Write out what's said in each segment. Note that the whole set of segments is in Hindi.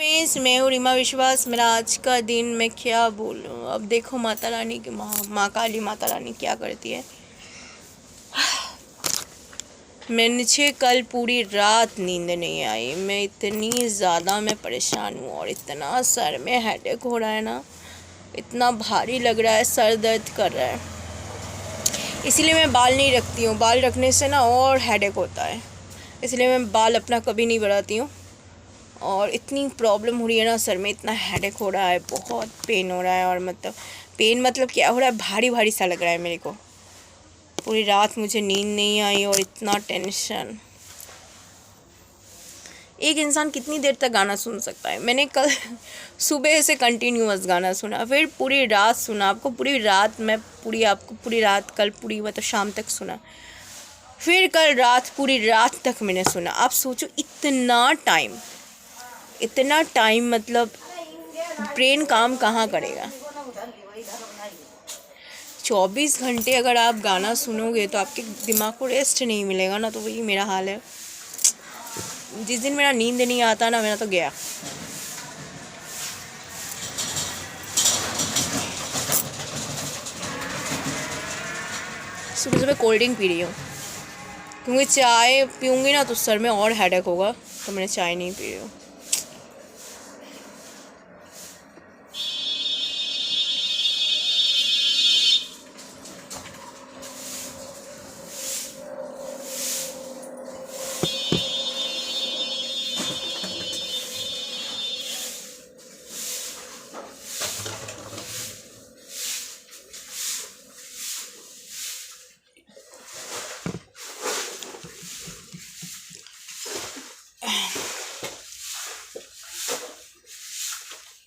फ्रेंड्स, मैं हूँ रीमा विश्वास। मेरा आज का दिन मैं क्या बोलूँ। अब देखो माता रानी की माँ काली माता रानी क्या करती है। मुझे कल पूरी रात नींद नहीं आई। मैं इतनी ज़्यादा परेशान हूँ और इतना सर में हेडेक हो रहा है ना, इतना भारी लग रहा है, सर दर्द कर रहा है। इसीलिए मैं बाल नहीं रखती हूँ। बाल रखने से ना और हेडेक होता है, इसलिए मैं बाल अपना कभी नहीं बढ़ाती हूँ। और इतनी प्रॉब्लम हो रही है ना, सर में इतना हेडेक हो रहा है, बहुत पेन हो रहा है। और पेन क्या हो रहा है, भारी भारी सा लग रहा है मेरे को। पूरी रात मुझे नींद नहीं आई और इतना टेंशन। एक इंसान कितनी देर तक गाना सुन सकता है। मैंने कल सुबह से कंटिन्यूअस गाना सुना, फिर पूरी रात सुना। आपको पूरी रात कल पूरी शाम तक सुना, फिर कल रात पूरी रात तक मैंने सुना। आप सोचो इतना टाइम ब्रेन काम कहाँ करेगा। 24 घंटे अगर आप गाना सुनोगे तो आपके दिमाग को रेस्ट नहीं मिलेगा ना। तो वही मेरा हाल है। जिस दिन मेरा नींद नहीं आता ना, मेरा तो गया। सुबह सुबह कोल्ड ड्रिंक पी रही हूँ, क्योंकि चाय पीऊँगी ना तो सर में और हेडेक होगा, तो मैंने चाय नहीं पी रही हूँ।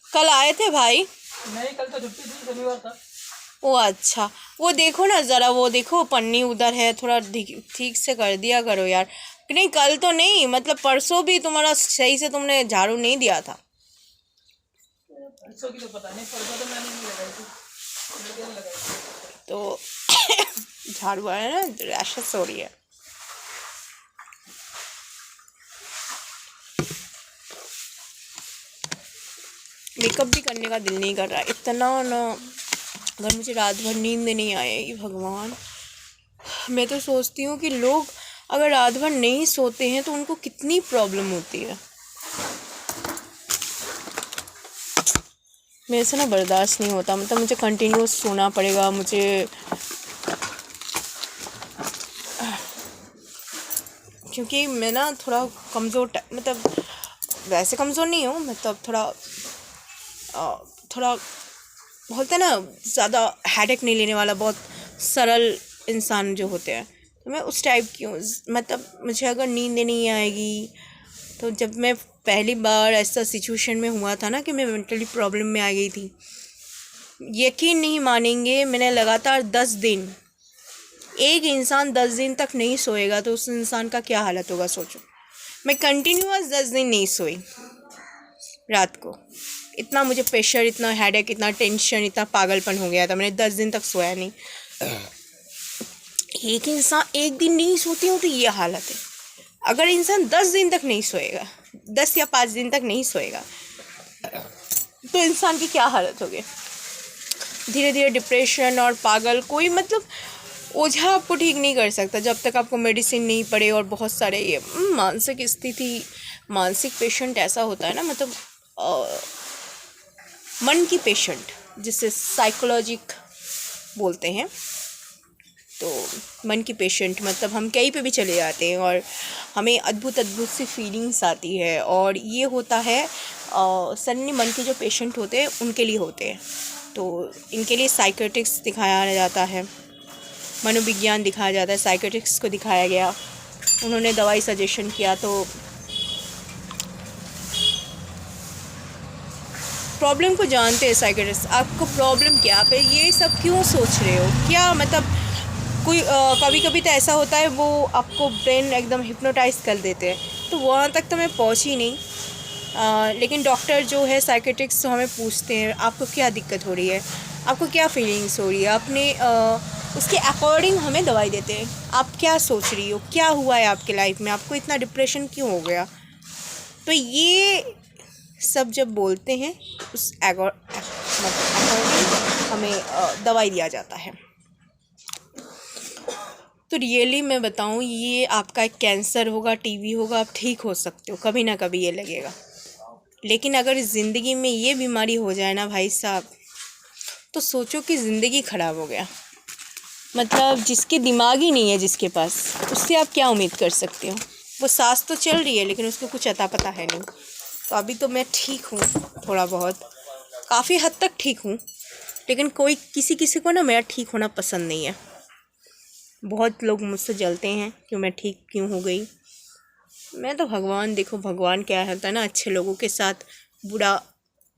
कल आए थे भाई? नहीं, कल तो छुट्टी थी, शनिवार था। ओ अच्छा, वो देखो ना ज़रा, वो देखो पन्नी उधर है, थोड़ा ठीक से कर दिया करो यार। नहीं कल तो नहीं, परसों भी तुम्हारा सही से तुमने झाड़ू नहीं दिया था। परसों की तो पता नहीं, परसों तो मैंने नहीं लगाई थी, तो झाड़ू आया ना, रैशेस हो रही है। मेकअप भी करने का दिल नहीं कर रहा इतना ना। अगर मुझे रात भर नींद नहीं आएगी, भगवान। मैं तो सोचती हूँ कि लोग अगर रात भर नहीं सोते हैं तो उनको कितनी प्रॉब्लम होती है। मेरे से ना बर्दाश्त नहीं होता। मुझे कंटिन्यूस सोना पड़ेगा। क्योंकि मैं ना थोड़ा कमज़ोर वैसे कमज़ोर नहीं हूँ, थोड़ा बोलते हैं ना, ज़्यादा हेडेक नहीं लेने वाला, बहुत सरल इंसान जो होते हैं। तो मैं उस टाइप की हूँ। मुझे अगर नींद नहीं आएगी तो जब मैं पहली बार ऐसा सिचुएशन में हुआ था ना कि मैं मेंटली प्रॉब्लम में आ गई थी, यकीन नहीं मानेंगे, मैंने लगातार 10 दिन, एक इंसान 10 दिन तक नहीं सोएगा तो उस इंसान का क्या हालत होगा, सोचो। मैं कंटिन्यूअस 10 दिन नहीं सोई रात को। इतना मुझे प्रेशर, इतना हेडेक, इतना टेंशन, इतना पागलपन हो गया था। मैंने 10 दिन तक सोया नहीं। एक इंसान एक दिन नहीं सोती हूँ तो ये हालत है। अगर इंसान 10 दिन तक नहीं सोएगा, 10 या 5 दिन तक नहीं सोएगा, तो इंसान की क्या हालत होगी। धीरे धीरे डिप्रेशन और पागल, कोई ओझा आपको ठीक नहीं कर सकता जब तक आपको मेडिसिन नहीं पड़े। और बहुत सारे ये मानसिक स्थिति, मानसिक पेशेंट ऐसा होता है ना, मन की पेशेंट, जिसे साइकोलॉजिक बोलते हैं। तो मन की पेशेंट हम कहीं पे भी चले जाते हैं और हमें अद्भुत अद्भुत सी फीलिंग्स आती है। और ये होता है सन्नी मन के जो पेशेंट होते हैं उनके लिए होते हैं। तो इनके लिए साइकेट्रिक्स दिखाया जाता है, मनोविज्ञान दिखाया जाता है। साइकेट्रिक्स को दिखाया गया, उन्होंने दवाई सजेशन किया। तो प्रॉब्लम को जानते हैं साइकेट्रिस्ट, आपको प्रॉब्लम क्या, आप ये सब क्यों सोच रहे हो, क्या कोई कभी कभी तो ऐसा होता है, वो आपको ब्रेन एकदम हिप्नोटाइज कर देते हैं। तो वहाँ तक तो मैं पहुँची नहीं। लेकिन डॉक्टर जो है साइकेट्रिस्ट, तो हमें पूछते हैं आपको क्या दिक्कत हो रही है, आपको क्या फीलिंग्स हो रही है, अपने उसके अकॉर्डिंग हमें दवाई देते हैं। आप क्या सोच रही हो, क्या हुआ है आपके लाइफ में, आपको इतना डिप्रेशन क्यों हो गया। तो ये सब जब बोलते हैं उस अकॉर्डिंग हमें दवाई दिया जाता है। तो रियली मैं बताऊँ, ये आपका एक कैंसर होगा, टीबी होगा, आप ठीक हो सकते हो, कभी ना कभी ये लगेगा। लेकिन अगर ज़िंदगी में ये बीमारी हो जाए ना भाई साहब, तो सोचो कि ज़िंदगी ख़राब हो गया। मतलब जिसके दिमाग ही नहीं है, जिसके पास, उससे आप क्या उम्मीद कर सकते हो। वो सांस तो चल रही है लेकिन उसको कुछ अता पता है नहीं। तो अभी तो मैं ठीक हूँ, थोड़ा बहुत, काफ़ी हद तक ठीक हूँ। लेकिन कोई किसी को ना मेरा ठीक होना पसंद नहीं है। बहुत लोग मुझसे जलते हैं कि मैं ठीक क्यों हो गई। मैं तो भगवान, देखो भगवान क्या होता है ना, अच्छे लोगों के साथ बुरा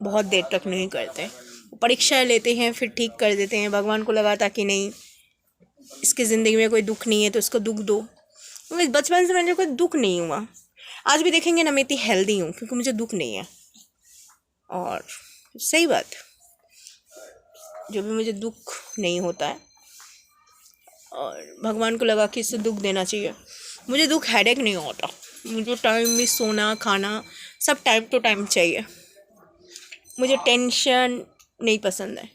बहुत देर तक नहीं करते। परीक्षाएं लेते हैं फिर ठीक कर देते हैं। भगवान को लगा था कि नहीं, इसकी ज़िंदगी में कोई दुख नहीं है तो इसको दुख दो। बचपन से मुझे कोई दुख नहीं हुआ। आज भी देखेंगे ना, मैं इतनी हेल्दी हूँ क्योंकि मुझे दुख नहीं है। और सही बात, जो भी मुझे दुख नहीं होता है, और भगवान को लगा कि इससे दुख देना चाहिए। मुझे दुख हेडेक नहीं होता। मुझे टाइम में सोना खाना सब टाइम टू टाइम चाहिए। मुझे टेंशन नहीं पसंद है।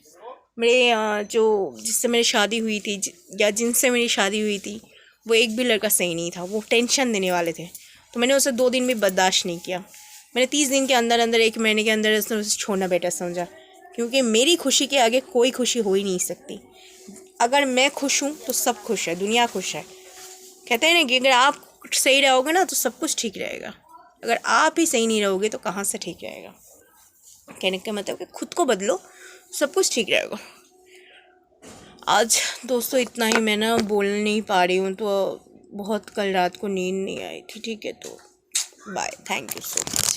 मेरे जो जिससे मेरी शादी हुई थी या जिनसे मेरी शादी हुई थी, वो एक भी लड़का सही नहीं था। वो टेंशन देने वाले थे। तो मैंने उसे 2 दिन भी बर्दाश्त नहीं किया। मैंने 30 दिन के अंदर अंदर, 1 महीने के अंदर उसे छोड़ना बेटर समझा। क्योंकि मेरी खुशी के आगे कोई खुशी हो ही नहीं सकती। अगर मैं खुश हूँ तो सब खुश है, दुनिया खुश है। कहते हैं ना कि अगर आप सही रहोगे ना तो सब कुछ ठीक रहेगा। अगर आप ही सही नहीं रहोगे तो कहाँ से ठीक रहेगा। कहने का मतलब कि खुद को बदलो, सब कुछ ठीक रहेगा। आज दोस्तों इतना ही, मैं ना बोल नहीं पा रही हूँ, तो बहुत कल रात को नींद नहीं आई थी। ठीक है, तो bye, thank you so much.